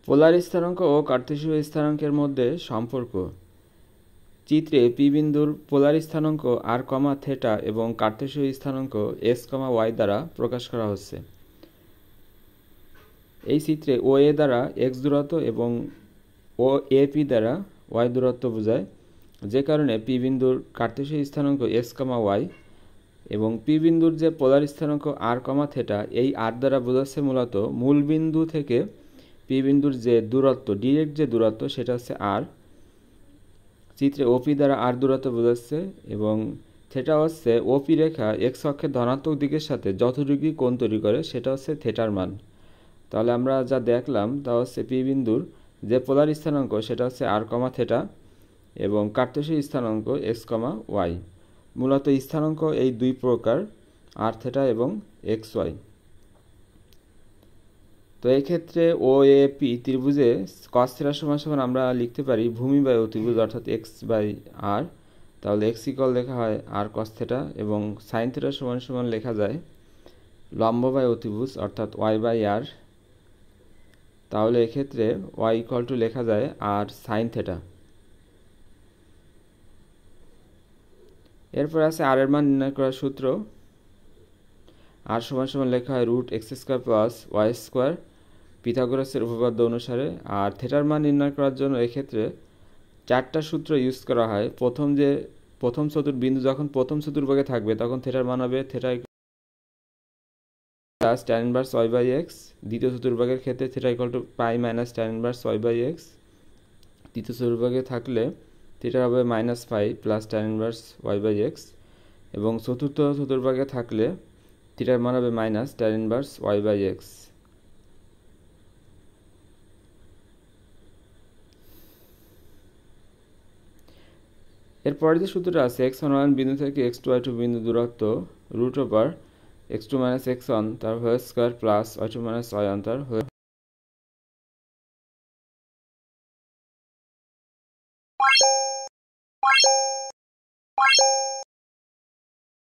পোলার স্থানাঙ্ক ও কার্তেশীয় স্থানাঙ্কের মধ্যে সম্পর্ক। চিত্রে পি বিন্দুর পোলার স্থানাঙ্ক আর কমা থেটা এবং কার্তেশীয় স্থানাঙ্ক এক্স কমা ওয়াই দ্বারা প্রকাশ করা হচ্ছে। এই চিত্রে ও এ দ্বারা এক্স দূরত্ব এবং ও এ পি দ্বারা ওয়াই দূরত্ব বোঝায়, যে কারণে পি বিন্দুর কার্তেশীয় স্থানাঙ্ক এক্স কমা ওয়াই এবং পি বিন্দুর যে পোলার স্থানাঙ্ক আর কমা থেটা, এই আর দ্বারা বোঝাচ্ছে মূলত মূল বিন্দু থেকে পি বিন্দুর যে দূরত্ব, ডিরেক্ট যে দূরত্ব, সেটা হচ্ছে আর। চিত্রে ওপি দ্বারা আর দূরত্ব বোঝাচ্ছে এবং থেটা হচ্ছে ওপি রেখা এক্স অক্ষের ধনাত্মক দিকের সাথে যত ডিগ্রি কোণ তৈরি করে, সেটা হচ্ছে থেটার মান। তাহলে আমরা যা দেখলাম তা হচ্ছে পি বিন্দুর যে পোলার স্থানাঙ্ক সেটা হচ্ছে আর কমা থেটা এবং কার্তেশীয় স্থানাঙ্ক এক্স কমা ওয়াই। মূলত স্থানাঙ্ক এই দুই প্রকার, আর থেটা এবং এক্স ওয়াই। তো এই ক্ষেত্রে ও এ পি ত্রিভুজে কস থিটা সমান সমান আমরা লিখতে পারি ভূমি বাই অতিভুজ, অর্থাৎ এক্স বাই আর। তাহলে এক্স ইকুয়াল লেখা হয় আর কস থিটা এবং সাইন থিটা সমান সমান লেখা যায় লম্ব বাই অতিভুজ, অর্থাৎ ওয়াই বাই আর। তাহলে এক্ষেত্রে ওয়াই ইকুয়াল টু লেখা যায় আর সাইন থিটা। এরপর আছে আর এর মান নির্ণয় করার সূত্র। আর সমান সমান লেখা হয় root x square plus y square পিথাগোরাসের উপপাদ্য অনুসারে। আর থেটার মান নির্ণয় করার জন্য এক্ষেত্রে চারটা সূত্র ইউজ করা হয়। প্রথম চতুর্বিন্দু যখন প্রথম চতুর্ভাগে থাকবে তখন থেটার মান হবে theta plus tan inverse y by x. দ্বিতীয় চতুর্ভাগের ক্ষেত্রে theta equal to pi minus tan inverse y by x. তৃতীয় চতুর্ভাগে থাকলে থেটা হবে minus pi plus tan inverse y by x. এবং চতুর্থ চতুর্ভাগে থাকলে থিটার মান হবে minus tan inverse y by x. এরপরে যে সূত্রটা আছে এক্স ওয়ান ওয়ান বিন্দু থেকে এক্স টু ওয়াই টু বিন্দু দূরত্ব root over x two minus x one তার whole square plus y two minus y one তার হোল